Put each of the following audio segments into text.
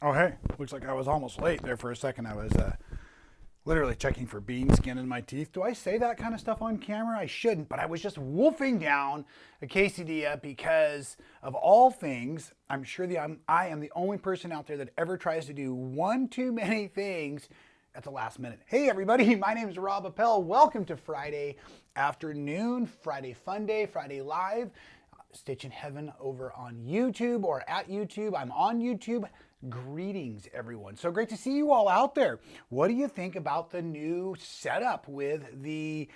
Oh, hey, looks like I was almost late there for a second. I was literally checking for bean skin in my teeth. Do I say that kind of stuff on camera? I shouldn't, but I was just wolfing down a quesadilla because of all things, I'm sure I am the only person out there that ever tries to do one too many things at the last minute. Hey everybody, my name is Rob Appell. Welcome to Friday afternoon, Friday Fun Day, Friday Live. Stitchin Heaven over on YouTube or at YouTube. I'm on YouTube. Greetings, everyone. So great to see you all out there. What do you think about the new setup with the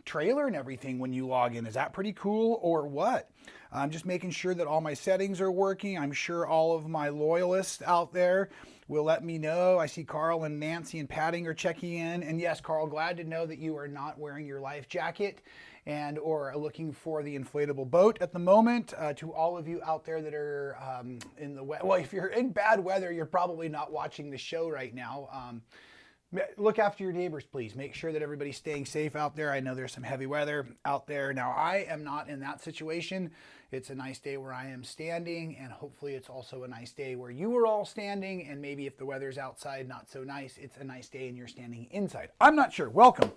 trailer and everything when you log in? Is that pretty cool or what? I'm just making sure that all my settings are working. I'm sure all of my loyalists out there will let me know. I see Carl and Nancy and Padding are checking in. And yes, Carl, glad to know that you are not wearing your life jacket and or looking for the inflatable boat at the moment. To all of you out there that are in the well, if you're in bad weather, you're probably not watching the show right now. Look after your neighbors, please. Make sure that everybody's staying safe out there. I know there's some heavy weather out there. Now, I am not in that situation. It's a nice day where I am standing, and hopefully it's also a nice day where you are all standing, and maybe if the weather's outside not so nice, it's a nice day and you're standing inside. I'm not sure. Welcome.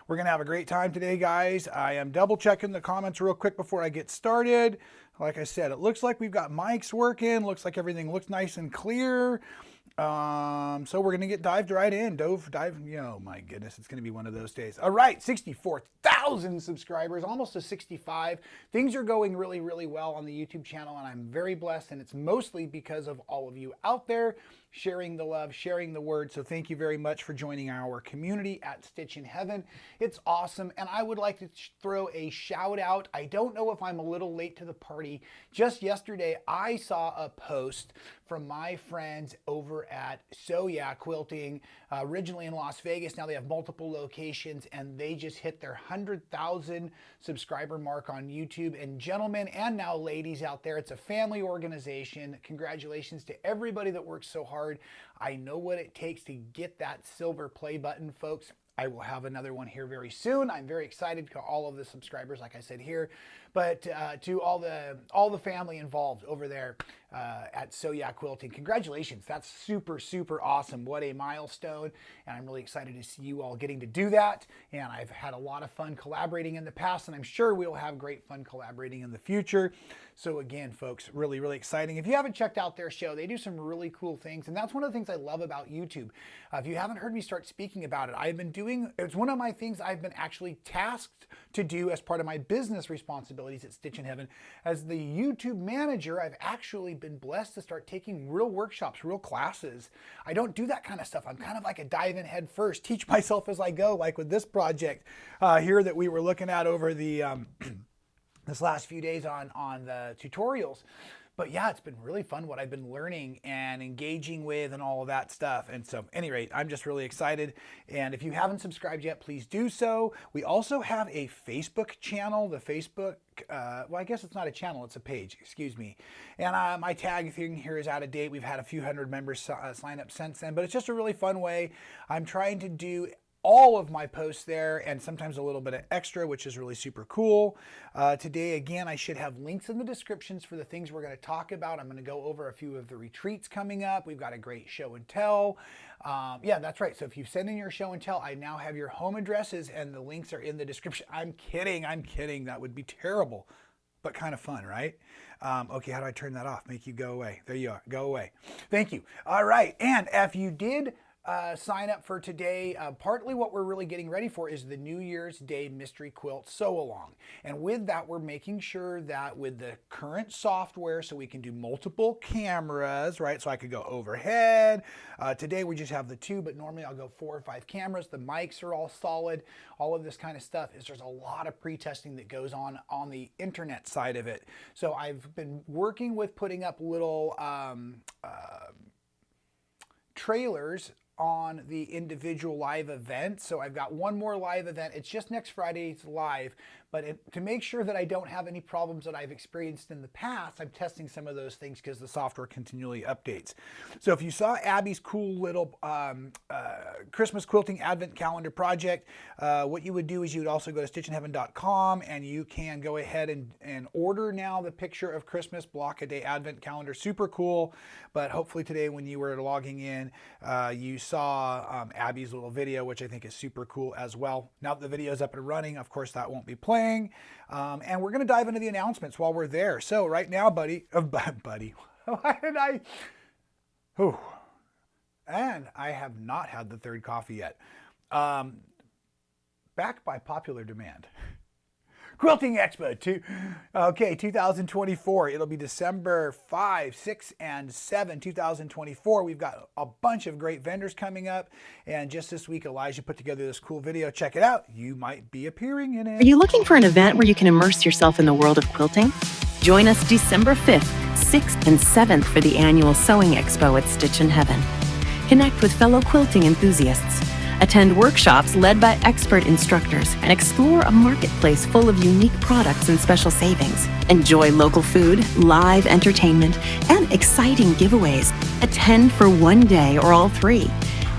We're going to have a great time today, guys. I am double checking the comments real quick before I get started. Like I said, it looks like we've got mics working. Looks like everything looks nice and clear. So we're going to dive right in. Oh my goodness, it's going to be one of those days. All right, 64,000 subscribers, almost to 65. Things are going really, really well on the YouTube channel, and I'm very blessed, and it's mostly because of all of you out there sharing the love, sharing the word. So thank you very much for joining our community at Stitchin Heaven. It's awesome, and I would like to throw a shout out. I don't know if I'm a little late to the party. Just yesterday, I saw a post from my friends over at So Yeah Quilting, originally in Las Vegas. Now they have multiple locations, and they just hit their 100,000 subscriber mark on YouTube. And gentlemen, and now ladies out there, it's a family organization. Congratulations to everybody that works so hard. I know what it takes to get that silver play button, folks. I will have another one here very soon. I'm very excited to all of the subscribers, like I said here, but to all the family involved over there at So Yeah Quilting, congratulations. That's super, super awesome. What a milestone. And I'm really excited to see you all getting to do that. And I've had a lot of fun collaborating in the past, and I'm sure we'll have great fun collaborating in the future. So again, folks, really, really exciting. If you haven't checked out their show, they do some really cool things. And that's one of the things I love about YouTube. If you haven't heard me start speaking about it, it's one of my things I've been actually tasked to do as part of my business responsibilities at Stitchin Heaven. As the YouTube manager, I've actually been blessed to start taking real workshops, real classes. I don't do that kind of stuff. I'm kind of like a dive in head first, teach myself as I go, like with this project here that we were looking at over the this last few days on the tutorials. But yeah, it's been really fun what I've been learning and engaging with and all of that stuff. And so, at any rate, I'm just really excited. And if you haven't subscribed yet, please do so. We also have a Facebook channel. The Facebook, well, I guess it's not a channel, it's a page, excuse me. And my tag thing here is out of date. We've had a few hundred members sign up since then, but it's just a really fun way. I'm trying to do all of my posts there and sometimes a little bit of extra, which is really super cool. Today, again, I should have links in the descriptions for the things we're going to talk about. I'm going to go over a few of the retreats coming up. We've got a great show and tell. Yeah, that's right. So if you send in your show and tell, I now have your home addresses and the links are in the description. I'm kidding. I'm kidding. That would be terrible, but kind of fun, right? Okay, how do I turn that off? Make you go away. There you are. Go away. Thank you. All right. And if you did sign up for today, partly what we're really getting ready for is the New Year's Day Mystery Quilt Sew Along. And with that, we're making sure that with the current software, so we can do multiple cameras, right? So I could go overhead. Today we just have the two, but normally I'll go 4 or 5 cameras. The mics are all solid. All of this kind of stuff is there's a lot of pre-testing that goes on the internet side of it. So I've been working with putting up little trailers on the individual live events. So I've got one more live event. It's just next Friday's live, But to make sure that I don't have any problems that I've experienced in the past, I'm testing some of those things because the software continually updates. So if you saw Abby's cool little Christmas quilting advent calendar project, what you would do is you would also go to stitchinheaven.com and you can go ahead and order now the picture of Christmas block a day advent calendar. Super cool. But hopefully today when you were logging in, you saw Abby's little video, which I think is super cool as well. Now that the video is up and running, of course that won't be playing. And we're going to dive into the announcements while we're there. So right now, buddy, why did I? Whew. And I have not had the third coffee yet. Back by popular demand. Quilting Expo 2024. It'll be December 5, 6, and 7, 2024. We've got a bunch of great vendors coming up. And just this week, Elijah put together this cool video. Check it out. You might be appearing in it. Are you looking for an event where you can immerse yourself in the world of quilting? Join us December 5th, 6th, and 7th for the annual Sewing Expo at Stitchin Heaven. Connect with fellow quilting enthusiasts. Attend workshops led by expert instructors and explore a marketplace full of unique products and special savings. Enjoy local food, live entertainment, and exciting giveaways. Attend for one day or all three.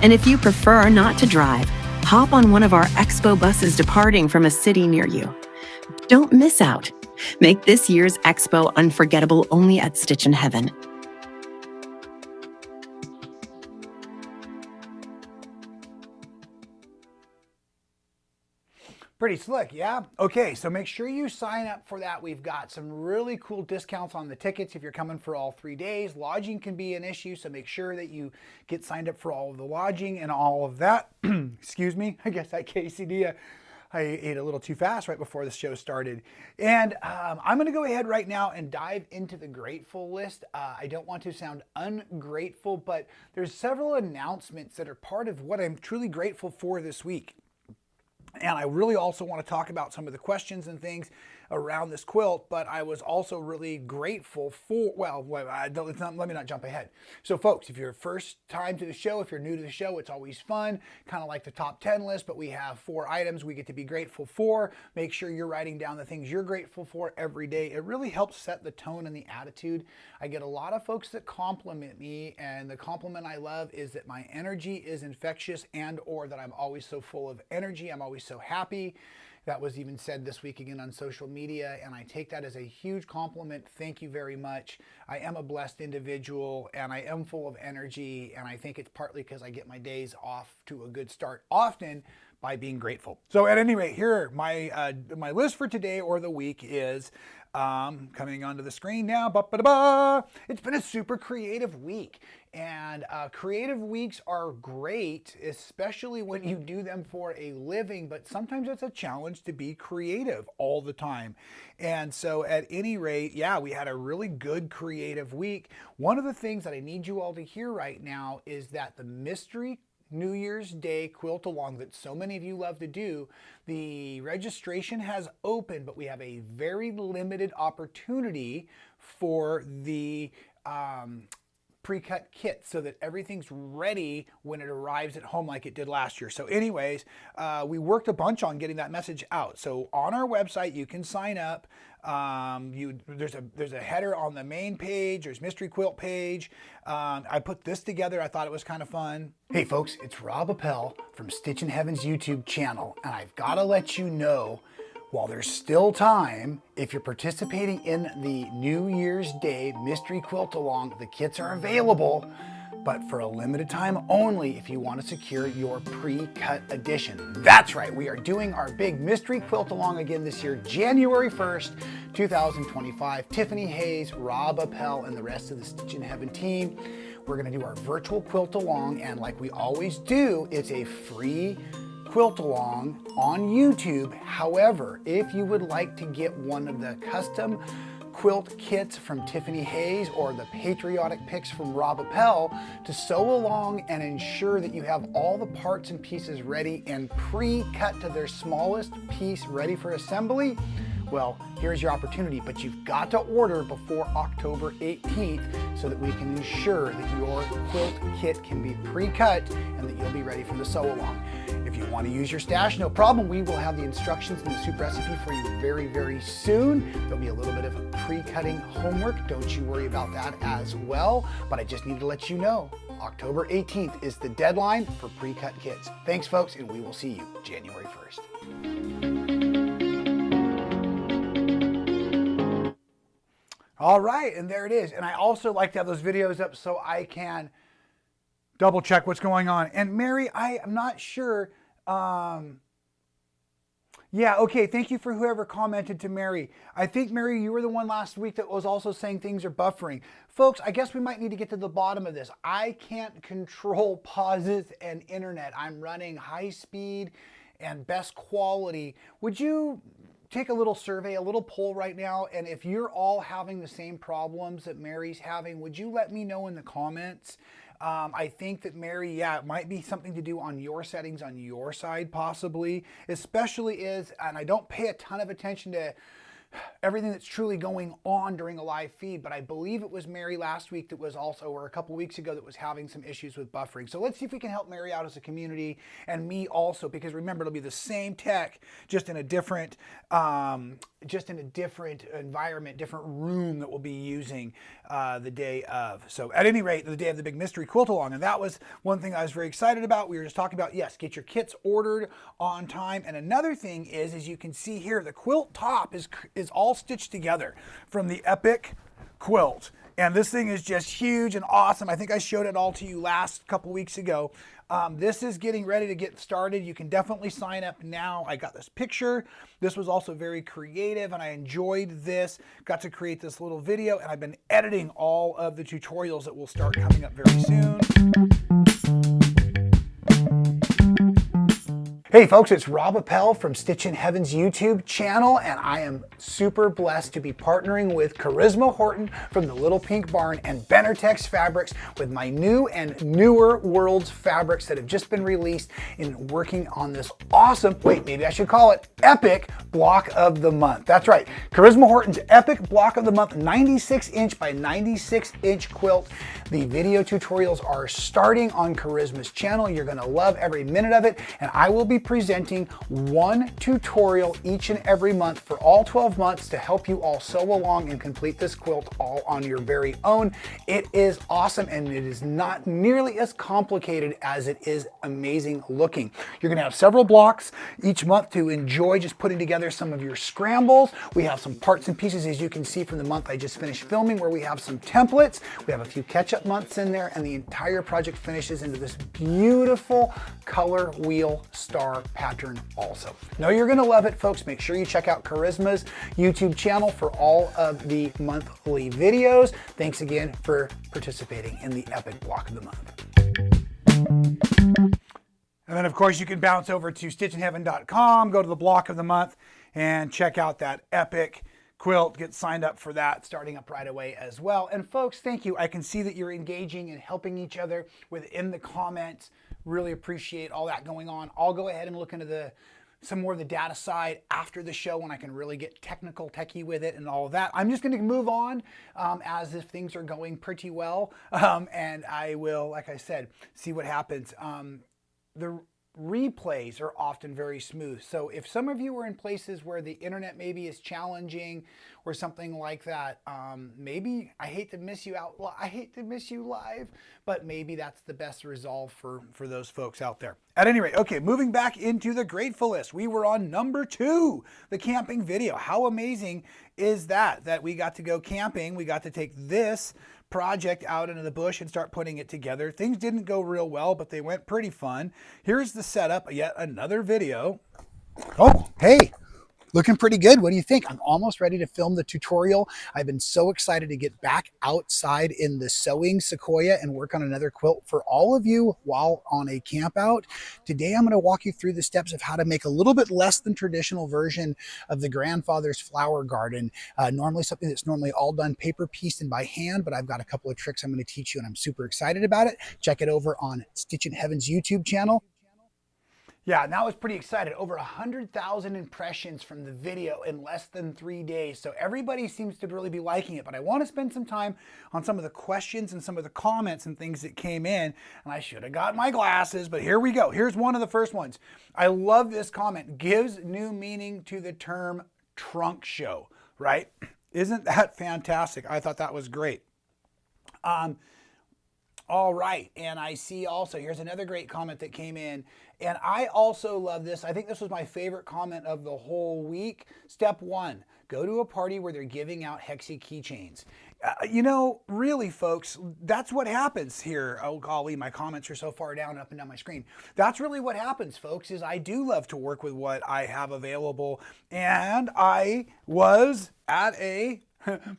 And if you prefer not to drive, hop on one of our expo buses departing from a city near you. Don't miss out. Make this year's expo unforgettable only at Stitchin Heaven. Pretty slick, yeah? Okay, so make sure you sign up for that. We've got some really cool discounts on the tickets if you're coming for all 3 days. Lodging can be an issue, so make sure that you get signed up for all of the lodging and all of that. Excuse me, I guess that quesadilla, I ate a little too fast right before the show started. And I'm going to go ahead right now and dive into the grateful list. I don't want to sound ungrateful, but there's several announcements that are part of what I'm truly grateful for this week. And I really also want to talk about some of the questions and things around this quilt, but I was also really grateful for, well, let me not jump ahead. So folks, if you're first time to the show, if you're new to the show, it's always fun, kind of like the top 10 list, but we have 4 items we get to be grateful for. Make sure you're writing down the things you're grateful for every day. It really helps set the tone and the attitude. I get a lot of folks that compliment me, and the compliment I love is that my energy is infectious and or that I'm always so full of energy. I'm always so happy. That was even said this week again on social media, and I take that as a huge compliment. Thank you very much. I am a blessed individual, and I am full of energy, and I think it's partly because I get my days off to a good start often by being grateful. So at any rate, here, my list for today or the week is coming onto the screen now. It's been a super creative week, and creative weeks are great, especially when you do them for a living, but sometimes it's a challenge to be creative all the time. And so at any rate, yeah, we had a really good creative week. One of the things that I need you all to hear right now is that the mystery New Year's Day quilt along that so many of you love to do, the registration has opened, but we have a very limited opportunity for the pre-cut kit so that everything's ready when it arrives at home like it did last year. So anyways, we worked a bunch on getting that message out. So on our website, you can sign up. There's a header on the main page. There's mystery quilt page. I put this together. I thought it was kind of fun. Hey folks, it's Rob Appell from Stitchin Heaven's YouTube channel, and I've got to let you know, while there's still time, if you're participating in the New Year's Day mystery quilt along, the kits are available, but for a limited time only if you want to secure your pre-cut edition. That's right, we are doing our big mystery quilt along again this year, January 1st, 2025. Tiffany Hayes, Rob Appell, and the rest of the Stitchin Heaven team. We're going to do our virtual quilt along, and like we always do, it's a free quilt along on YouTube. However, if you would like to get one of the custom quilt kits from Tiffany Hayes or the patriotic picks from Rob Appell to sew along and ensure that you have all the parts and pieces ready and pre-cut to their smallest piece ready for assembly, Well, here's your opportunity, but you've got to order before October 18th so that we can ensure that your quilt kit can be pre-cut and that you'll be ready for the sew along. If you want to use your stash, no problem. We will have the instructions and the soup recipe for you very, very soon. There'll be a little bit of pre-cutting homework. Don't you worry about that as well. But I just need to let you know, October 18th is the deadline for pre-cut kits. Thanks, folks, and we will see you January 1st. All right, and there it is. And I also like to have those videos up so I can double check what's going on. And Mary, I am not sure. Yeah, okay, thank you for whoever commented to Mary. I think, Mary, you were the one last week that was also saying things are buffering. Folks, I guess we might need to get to the bottom of this. I can't control pauses and internet. I'm running high speed and best quality. Would you take a little survey, a little poll right now, and if you're all having the same problems that Mary's having, would you let me know in the comments? I think that Mary, yeah, it might be something to do on your settings on your side possibly, especially and I don't pay a ton of attention to everything that's truly going on during a live feed, but I believe it was Mary last week that was also, or a couple weeks ago, that was having some issues with buffering. So let's see if we can help Mary out as a community, and me also, because remember, it'll be the same tech, just in a different environment, different room that we'll be using the day of. So at any rate, the day of the big mystery quilt along, and that was one thing I was very excited about. We were just talking about, yes, get your kits ordered on time. And another thing is, as you can see here, the quilt top is all stitched together from the Epic quilt. And this thing is just huge and awesome. I think I showed it all to you last couple weeks ago. This is getting ready to get started. You can definitely sign up now. I got this picture. This was also very creative and I enjoyed this. Got to create this little video, and I've been editing all of the tutorials that will start coming up very soon. Hey folks, it's Rob Appell from Stitchin Heaven's YouTube channel, and I am super blessed to be partnering with Charisma Horton from the Little Pink Barn and Benartex Fabrics with my new and newer Worlds fabrics that have just been released in working on this awesome, wait, maybe I should call it Epic Block of the Month. That's right, Charisma Horton's Epic Block of the Month 96 inch by 96 inch quilt. The video tutorials are starting on Charisma's channel. You're gonna love every minute of it, and I will be presenting one tutorial each and every month for all 12 months to help you all sew along and complete this quilt all on your very own. It is awesome, and it is not nearly as complicated as it is amazing looking. You're gonna have several blocks each month to enjoy just putting together some of your scrambles. We have some parts and pieces, as you can see from the month I just finished filming, where we have some templates. We have a few catch-up months in there, and the entire project finishes into this beautiful color wheel star pattern also. Know you're gonna love it, folks. Make sure you check out Charisma's YouTube channel for all of the monthly videos. Thanks again for participating in the Epic Block of the Month. And then of course you can bounce over to stitchinheaven.com, go to the Block of the Month, and check out that Epic quilt. Get signed up for that, starting up right away as well. And folks, thank you. I can see that you're engaging and helping each other within the comments. Really appreciate all that going on. I'll go ahead and look into some more of the data side after the show when I can really get techie with it and all of that. I'm just going to move on as if things are going pretty well. And I will, like I said, see what happens. The replays are often very smooth. So if some of you are in places where the internet maybe is challenging or something like that, maybe I hate to miss you out. I hate to miss you live, but maybe that's the best resolve for those folks out there. At any rate, okay, moving back into the grateful list. We were on number 2, the camping video. How amazing is that we got to go camping? We got to take this project out into the bush and start putting it together. Things didn't go real well, but they went pretty fun. Here's the setup, yet another video. Oh, hey, looking pretty good. What do you think? I'm almost ready to film the tutorial. I've been so excited to get back outside in the sewing sequoia and work on another quilt for all of you while on a camp out. Today, I'm going to walk you through the steps of how to make a little bit less than traditional version of the grandfather's flower garden. Normally something that's normally all done paper pieced and by hand, but I've got a couple of tricks I'm going to teach you, and I'm super excited about it. Check it over on Stitchin Heaven's YouTube channel. Yeah, and that was pretty excited. Over 100,000 impressions from the video in less than 3 days. So everybody seems to really be liking it. But I want to spend some time on some of the questions and some of the comments and things that came in. And I should have got my glasses, but here we go. Here's one of the first ones. I love this comment. Gives new meaning to the term trunk show, right? Isn't that fantastic? I thought that was great. All right, and I see also, here's another great comment that came in, and I also love this. I think this was my favorite comment of the whole week. Step 1, go to a party where they're giving out Hexi keychains. You know, really, folks, that's what happens here. Oh, golly, my comments are so far down, up and down my screen. That's really what happens, folks, is I do love to work with what I have available, and I was at a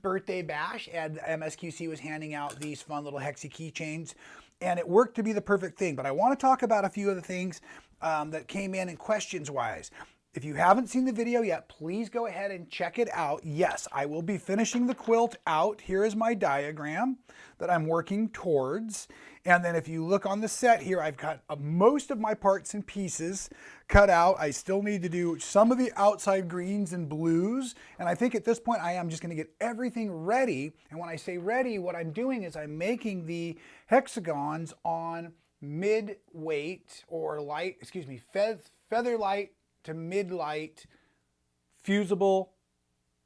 birthday bash, and MSQC was handing out these fun little Hexi keychains, and it worked to be the perfect thing. But I want to talk about a few of the things that came in and questions wise. If you haven't seen the video yet, please go ahead and check it out. Yes, I will be finishing the quilt out. Here is my diagram that I'm working towards. And then if you look on the set here, I've got most of my parts and pieces cut out. I still need to do some of the outside greens and blues. And I think at this point, I am just gonna get everything ready. And when I say ready, what I'm doing is I'm making the hexagons on mid-weight or light, excuse me, feather light to mid-light fusible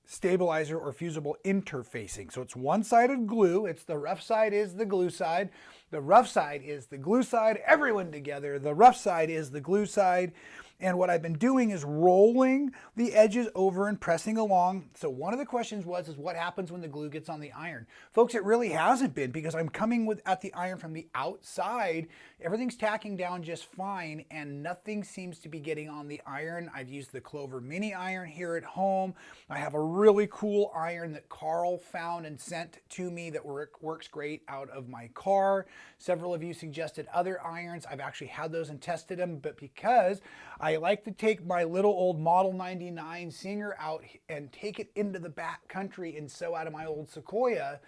stabilizer or fusible interfacing. So it's one-sided glue. It's the rough side is the glue side. The rough side is the glue side. Everyone together. The rough side is the glue side. And what I've been doing is rolling the edges over and pressing along. So one of the questions is what happens when the glue gets on the iron? Folks, it really hasn't been, because I'm coming at the iron from the outside. Everything's tacking down just fine and nothing seems to be getting on the iron. I've used the Clover mini iron here at home. I have a really cool iron that Carl found and sent to me that works great out of my car. Several of you suggested other irons. I've actually had those and tested them, but because I like to take my little old Model 99 Singer out and take it into the back country and sew out of my old Sequoia,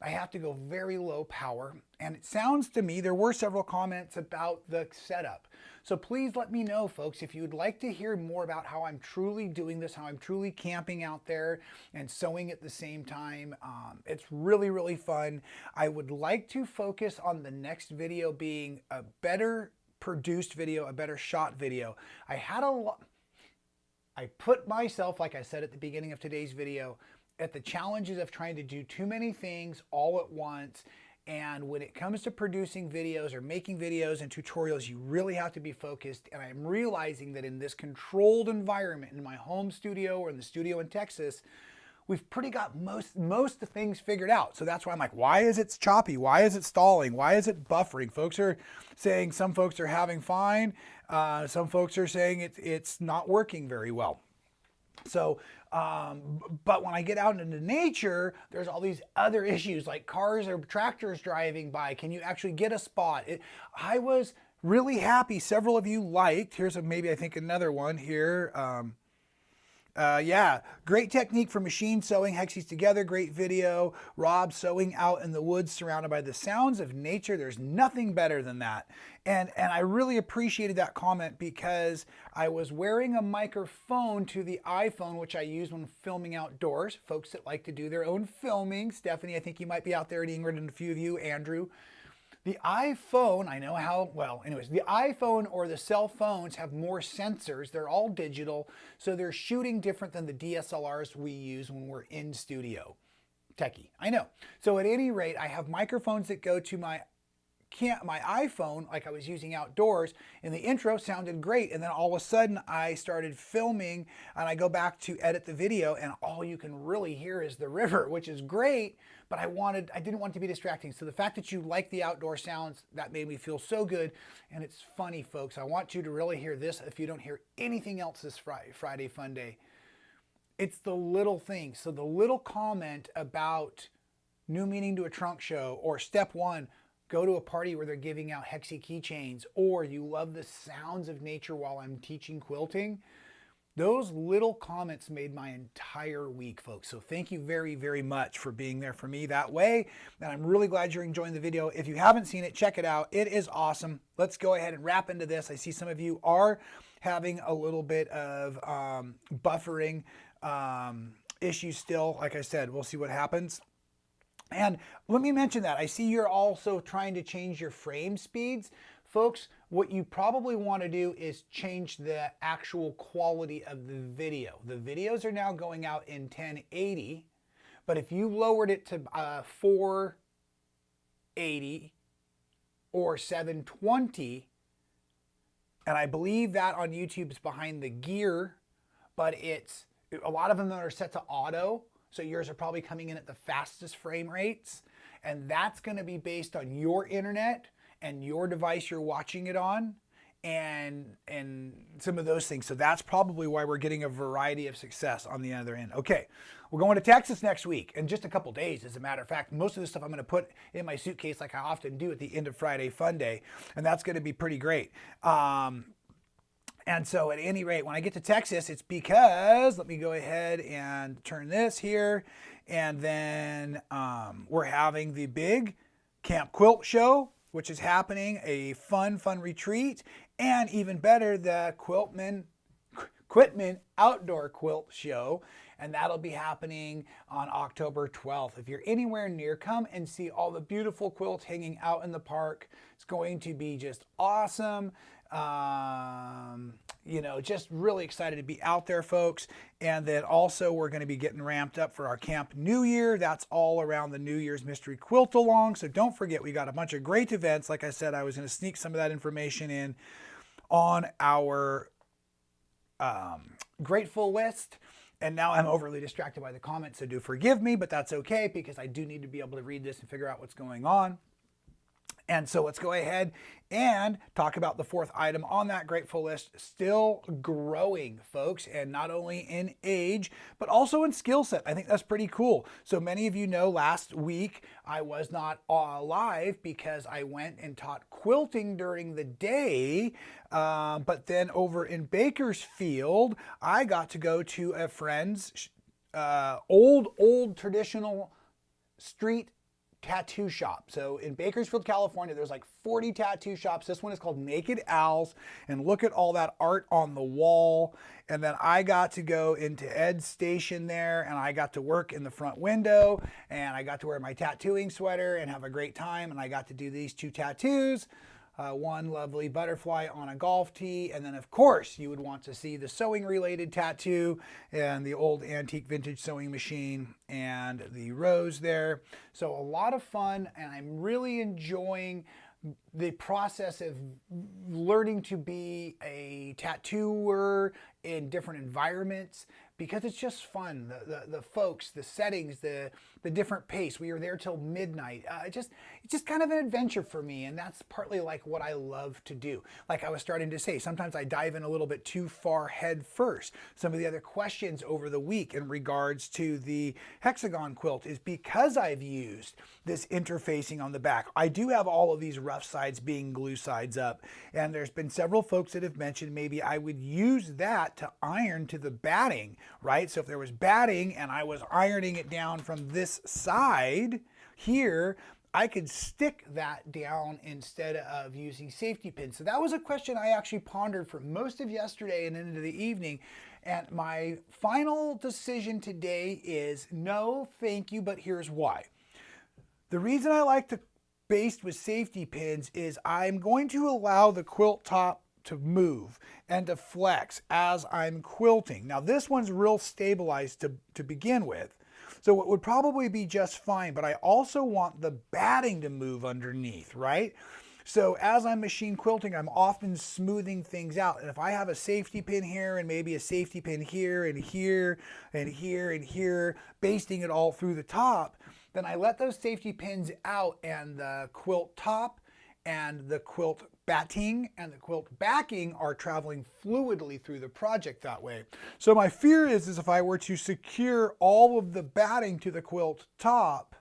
I have to go very low power. And it sounds to me, there were several comments about the setup. So please let me know, folks, if you'd like to hear more about how I'm truly doing this, how I'm truly camping out there and sewing at the same time. It's really, really fun. I would like to focus on the next video being a better produced video, a better shot video. I put myself, like I said at the beginning of today's video, at the challenges of trying to do too many things all at once. And when it comes to producing videos or making videos and tutorials, you really have to be focused. And I'm realizing that in this controlled environment, in my home studio or in the studio in Texas, we've pretty got most of the things figured out. So that's why I'm like, why is it choppy? Why is it stalling? Why is it buffering? Folks are saying some folks are having fine. Some folks are saying it's not working very well. So, but when I get out into nature, there's all these other issues like cars or tractors driving by. Can you actually get a spot? I was really happy. Several of you liked, here's maybe I think another one here. Yeah, great technique for machine sewing hexes together. Great video. Rob sewing out in the woods surrounded by the sounds of nature. There's nothing better than that. And I really appreciated that comment because I was wearing a microphone to the iPhone, which I use when filming outdoors. Folks that like to do their own filming. Stephanie, I think you might be out there at Ingrid and a few of you. Andrew. The iPhone, I know how, well, anyways, the iPhone or the cell phones have more sensors. They're all digital, so they're shooting different than the DSLRs we use when we're in studio. Techie, I know. So at any rate, I have microphones that go to my iPhone like I was using outdoors, and the intro sounded great, and then all of a sudden I started filming and I go back to edit the video and all you can really hear is the river, which is great, but I didn't want it to be distracting. So the fact that you like the outdoor sounds, that made me feel so good. And it's funny, folks, I want you to really hear this if you don't hear anything else this Friday Fun Day. It's the little things. So the little comment about new meaning to a trunk show, or step 1, go to a party where they're giving out Hexi keychains, or you love the sounds of nature while I'm teaching quilting. Those little comments made my entire week, folks. So thank you very, very much for being there for me that way. And I'm really glad you're enjoying the video. If you haven't seen it, check it out. It is awesome. Let's go ahead and wrap into this. I see some of you are having a little bit of buffering issues still. Like I said, we'll see what happens. And let me mention that. I see you're also trying to change your frame speeds. Folks, what you probably want to do is change the actual quality of the video. The videos are now going out in 1080, but if you lowered it to 480 or 720, and I believe that on YouTube's behind the gear, but it's a lot of them that are set to auto, so yours are probably coming in at the fastest frame rates, and that's going to be based on your internet and your device you're watching it on, and some of those things. So that's probably why we're getting a variety of success on the other end. Okay, we're going to Texas next week in just a couple days, as a matter of fact. Most of the stuff I'm going to put in my suitcase like I often do at the end of Friday Fun Day, and that's going to be pretty great. And so at any rate, when I get to Texas, it's because, let me go ahead and turn this here, and then we're having the big Camp Quilt show, which is happening, a fun retreat, and even better, the Quitman Outdoor Quilt Show, and that'll be happening on October 12th. If you're anywhere near, come and see all the beautiful quilts hanging out in the park. It's going to be just awesome. You know, just really excited to be out there, folks. And then also we're going to be getting ramped up for our Camp New Year. That's all around the New Year's Mystery Quilt Along. So don't forget, we got a bunch of great events. Like I said, I was going to sneak some of that information in on our grateful list. And now I'm overly distracted by the comments, so do forgive me, but that's okay because I do need to be able to read this and figure out what's going on. And so let's go ahead and talk about the fourth item on that grateful list. Still growing, folks, and not only in age, but also in skill set. I think that's pretty cool. So many of you know last week I was not live because I went and taught quilting during the day. But then over in Bakersfield, I got to go to a friend's old traditional street tattoo shop. So in Bakersfield, California, there's like 40 tattoo shops. This one is called Naked Owls, and look at all that art on the wall. And then I got to go into Ed's station there, and I got to work in the front window, and I got to wear my tattooing sweater and have a great time. And I got to do these two tattoos. One lovely butterfly on a golf tee, and then of course you would want to see the sewing related tattoo and the old antique vintage sewing machine and the rose there. So a lot of fun, and I'm really enjoying the process of learning to be a tattooer in different environments, because it's just fun. The folks, the settings, the different pace. We were there till midnight. It's just kind of an adventure for me, and that's partly like what I love to do. Like I was starting to say, sometimes I dive in a little bit too far head first. Some of the other questions over the week in regards to the hexagon quilt is because I've used this interfacing on the back. I do have all of these rough sides being glue sides up, and there's been several folks that have mentioned maybe I would use that to iron to the batting, right? So if there was batting and I was ironing it down from this side here, I could stick that down instead of using safety pins. So that was a question I actually pondered for most of yesterday and into the evening. And my final decision today is no, thank you, but here's why. The reason I like to baste with safety pins is I'm going to allow the quilt top to move and to flex as I'm quilting. Now this one's real stabilized to begin with, so it would probably be just fine, but I also want the batting to move underneath, right? So as I'm machine quilting, I'm often smoothing things out. And if I have a safety pin here and maybe a safety pin here and here and here and here, basting it all through the top, then I let those safety pins out, and the quilt top and the quilt batting and the quilt backing are traveling fluidly through the project that way. So my fear is if I were to secure all of the batting to the quilt top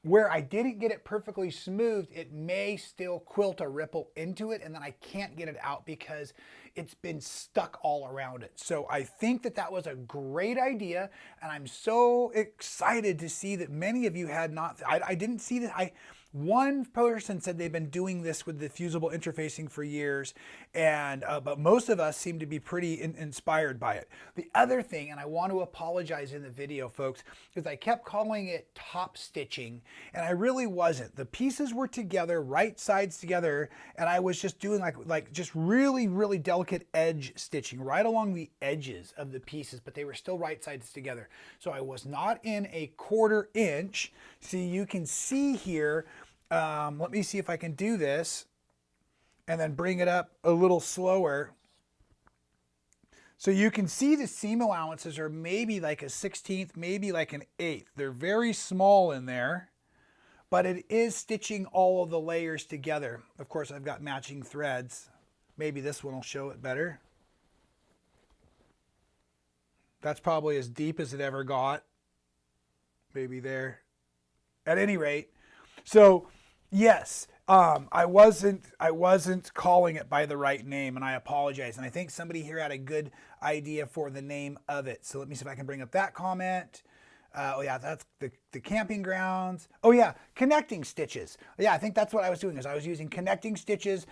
where I didn't get it perfectly smoothed, it may still quilt a ripple into it, and then I can't get it out because it's been stuck all around it. So I think that that was a great idea, and I'm so excited to see that many of you had not, I didn't see that. One person said they've been doing this with the fusible interfacing for years, and but most of us seem to be pretty inspired by it. The other thing, and I want to apologize in the video, folks, is I kept calling it top stitching, and I really wasn't. The pieces were together, right sides together, and I was just doing like just really, really delicate edge stitching right along the edges of the pieces, but they were still right sides together. So I was not in a 1/4 inch. See, you can see here, let me see if I can do this and then bring it up a little slower. So you can see the seam allowances are maybe like a 1/16, maybe like an 1/8. They're very small in there, but it is stitching all of the layers together. Of course, I've got matching threads. Maybe this one will show it better. That's probably as deep as it ever got. Maybe there. At any rate, so yes, I wasn't calling it by the right name, and I apologize. And I think somebody here had a good idea for the name of it. So let me see if I can bring up that comment. Oh yeah, that's the camping grounds. Oh yeah, connecting stitches. Yeah, I think that's what I was doing, is I was using connecting stitches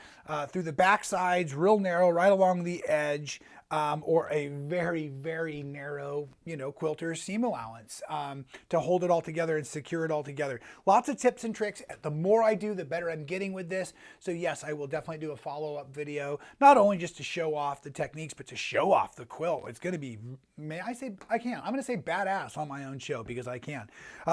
through the back sides, real narrow, right along the edge, or a very, very narrow, quilter seam allowance to hold it all together and secure it all together. Lots of tips and tricks. The more I do, the better I'm getting with this. So yes, I will definitely do a follow-up video, not only just to show off the techniques, but to show off the quilt. It's going to be, I'm going to say badass on my own show, because I can.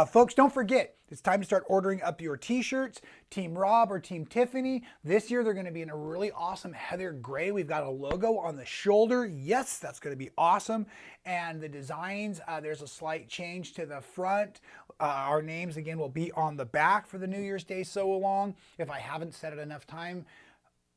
Folks, don't forget, it's time to start ordering up your t-shirts. Team Rob or Team Tiffany. This year they're going to be in a really awesome heather gray. We've got a logo on the shoulder. Yes, that's going to be awesome. And the designs, there's a slight change to the front. Our names again will be on the back for the New Year's Day sew along. If I haven't said it enough time,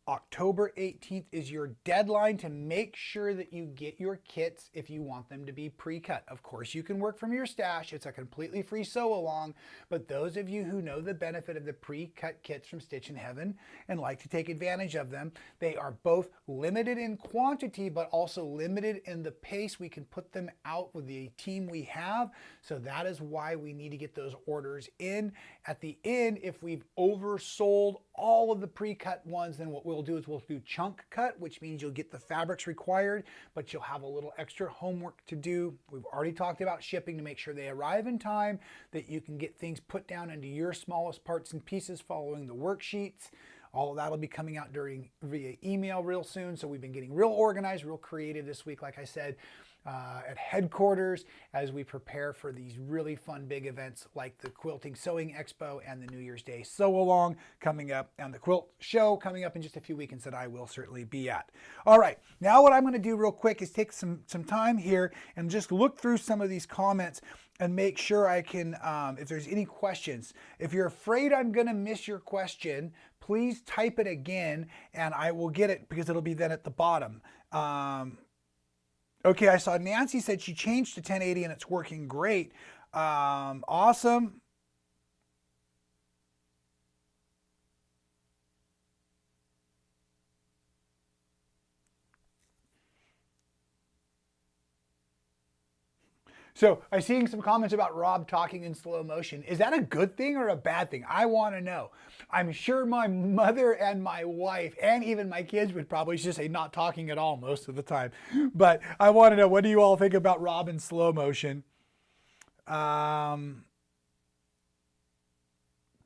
October 18th is your deadline to make sure that you get your kits if you want them to be pre-cut. Of course, you can work from your stash. It's a completely free sew along, but those of you who know the benefit of the pre-cut kits from Stitchin Heaven and like to take advantage of them, they are both limited in quantity, but also limited in the pace we can put them out with the team we have. So that is why we need to get those orders in. At the end, if we've oversold all of the pre-cut ones, then what we'll do is we'll do chunk cut, which means you'll get the fabrics required, but you'll have a little extra homework to do. We've already talked about shipping to make sure they arrive in time, that you can get things put down into your smallest parts and pieces following the worksheets. All of that will be coming out via email real soon. So we've been getting real organized, real creative this week, like I said, at headquarters as we prepare for these really fun big events like the Quilting Sewing Expo and the New Year's Day Sew Along coming up, and the Quilt Show coming up in just a few weekends that I will certainly be at. All right, now what I'm going to do real quick is take some time here and just look through some of these comments and make sure I can, if there's any questions. If you're afraid I'm going to miss your question, please type it again and I will get it, because it'll be then at the bottom. Okay, I saw Nancy said she changed to 1080 and it's working great. Awesome. So I'm seeing some comments about Rob talking in slow motion. Is that a good thing or a bad thing? I want to know. I'm sure my mother and my wife and even my kids would probably just say not talking at all most of the time. But I want to know, what do you all think about Rob in slow motion? Boy,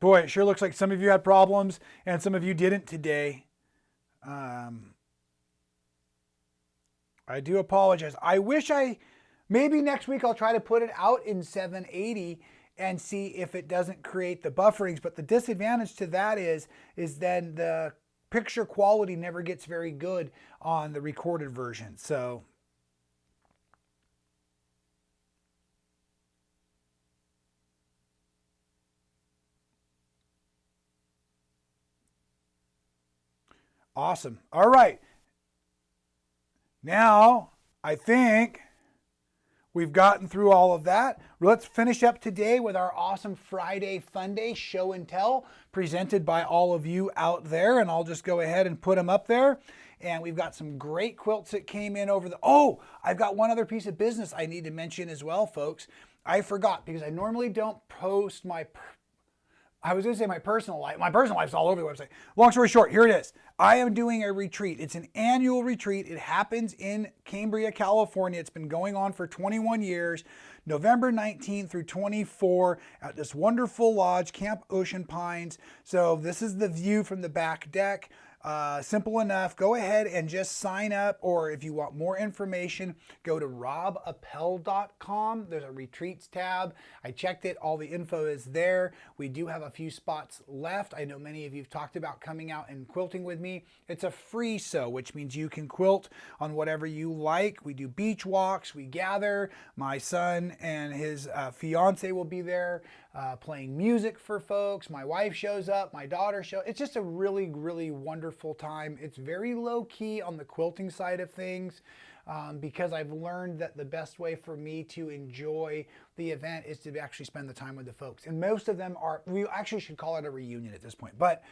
it sure looks like some of you had problems and some of you didn't today. I do apologize. I wish maybe next week I'll try to put it out in 780 and see if it doesn't create the bufferings. But the disadvantage to that is then the picture quality never gets very good on the recorded version. So awesome. All right. Now I think we've gotten through all of that. Let's finish up today with our awesome Friday Fun Day show and tell presented by all of you out there. And I'll just go ahead and put them up there. And we've got some great quilts that came in over the... Oh, I've got one other piece of business I need to mention as well, folks. I forgot because I normally don't post my... I was going to say my personal life. My personal life's all over the website. Long story short, here it is. I am doing a retreat. It's an annual retreat. It happens in Cambria, California. It's been going on for 21 years, November 19th through 24 at this wonderful lodge, Camp Ocean Pines. So this is the view from the back deck. Simple enough. Go ahead and just sign up, or if you want more information, go to robappell.com. There's a retreats tab. I checked it. All the info is there. We do have a few spots left. I know many of you have talked about coming out and quilting with me. It's a free sew, which means you can quilt on whatever you like. We do beach walks. We gather. My son and his fiance will be there playing music for folks. My wife shows up. My daughter shows. It's just a really, really wonderful time. It's very low key on the quilting side of things because I've learned that the best way for me to enjoy the event is to actually spend the time with the folks. And most of them are, we actually should call it a reunion at this point. But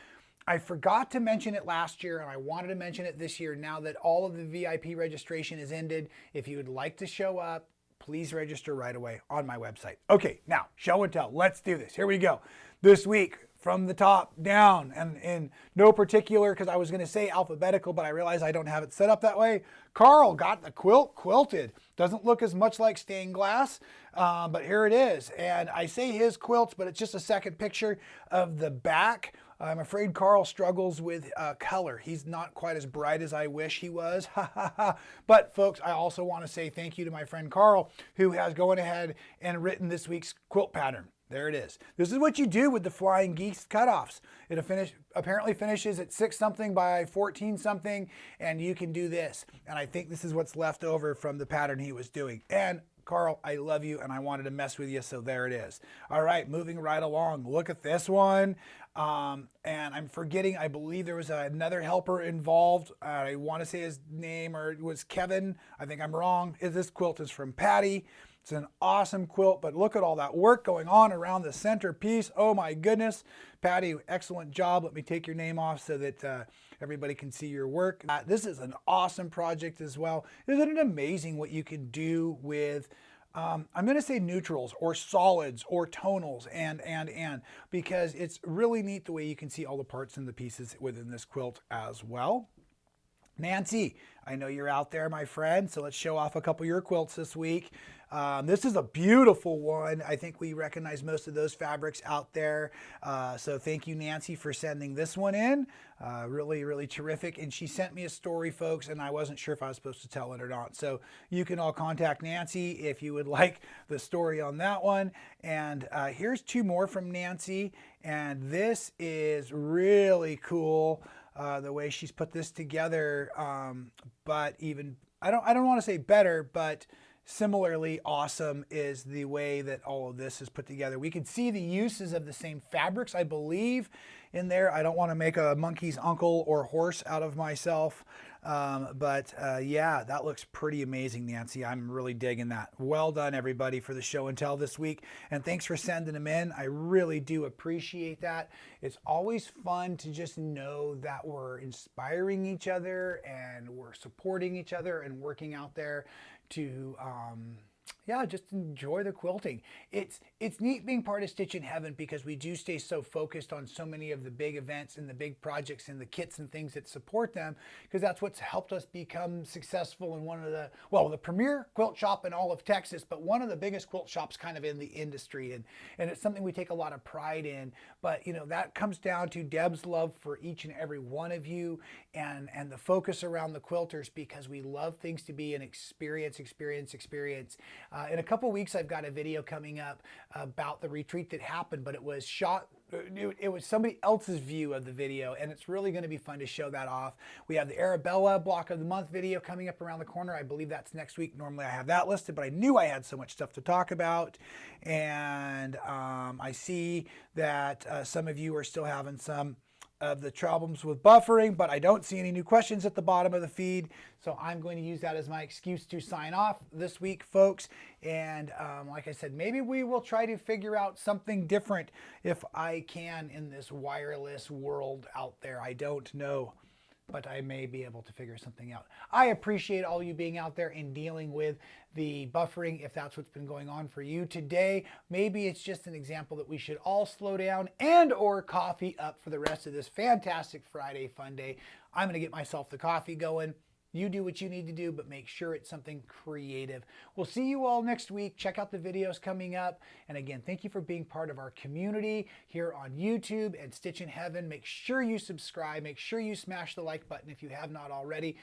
I forgot to mention it last year, and I wanted to mention it this year now that all of the VIP registration is ended. If you would like to show up, please register right away on my website. Okay, now, show and tell. Let's do this. Here we go. This week, from the top down, and in no particular, because I was going to say alphabetical, but I realized I don't have it set up that way. Carl got the quilt quilted. Doesn't look as much like stained glass, but here it is. And I say his quilts, but it's just a second picture of the back. I'm afraid Carl struggles with color. He's not quite as bright as I wish he was. But folks, I also want to say thank you to my friend Carl, who has gone ahead and written this week's quilt pattern. There it is. This is what you do with the flying geese cutoffs. It apparently finishes at 6 something by 14 something, and you can do this. And I think this is what's left over from the pattern he was doing. And Carl, I love you, and I wanted to mess with you, so there it is. All right, moving right along. Look at this one. And I'm forgetting, I believe there was another helper involved. I want to say his name, or it was Kevin. I think I'm wrong. This quilt is from Patty. It's an awesome quilt, but look at all that work going on around the centerpiece. Oh my goodness. Patty, excellent job. Let me take your name off so that everybody can see your work. This is an awesome project as well. Isn't it amazing what you can do with I'm going to say neutrals or solids or tonals and because it's really neat the way you can see all the parts and the pieces within this quilt as well. Nancy, I know you're out there, my friend, so let's show off a couple of your quilts this week. This is a beautiful one. I think we recognize most of those fabrics out there. So thank you, Nancy, for sending this one in. Really, really terrific. And she sent me a story, folks, and I wasn't sure if I was supposed to tell it or not. So you can all contact Nancy if you would like the story on that one. And here's 2 more from Nancy. And this is really cool. The way she's put this together, but even, I don't want to say better, but similarly awesome is the way that all of this is put together. We can see the uses of the same fabrics, I believe, in there. I don't want to make a monkey's uncle or horse out of myself, but yeah, that looks pretty amazing, Nancy. I'm really digging that. Well done, everybody, for the show and tell this week, and thanks for sending them in. I really do appreciate that. It's always fun to just know that we're inspiring each other and we're supporting each other and working out there to yeah, just enjoy the quilting. It's neat being part of Stitchin Heaven because we do stay so focused on so many of the big events and the big projects and the kits and things that support them, because that's what's helped us become successful in one of the, well, the premier quilt shop in all of Texas, but one of the biggest quilt shops kind of in the industry. And it's something we take a lot of pride in. But, you know, that comes down to Deb's love for each and every one of you and the focus around the quilters, because we love things to be an experience. In a couple weeks, I've got a video coming up about the retreat that happened, but it was shot, it was somebody else's view of the video, and it's really going to be fun to show that off. We have the Arabella Block of the Month video coming up around the corner. I believe that's next week. Normally I have that listed, but I knew I had so much stuff to talk about. And I see that some of you are still having some of the problems with buffering, but I don't see any new questions at the bottom of the feed. So I'm going to use that as my excuse to sign off this week, folks. And like I said, maybe we will try to figure out something different if I can in this wireless world out there. I don't know, but I may be able to figure something out. I appreciate all you being out there and dealing with the buffering if that's what's been going on for you today. Maybe it's just an example that we should all slow down and or coffee up for the rest of this fantastic Friday fun day. I'm gonna get myself the coffee going. You do what you need to do, but make sure it's something creative. We'll see you all next week. Check out the videos coming up. And again, thank you for being part of our community here on YouTube and Stitchin Heaven. Make sure you subscribe. Make sure you smash the like button if you have not already.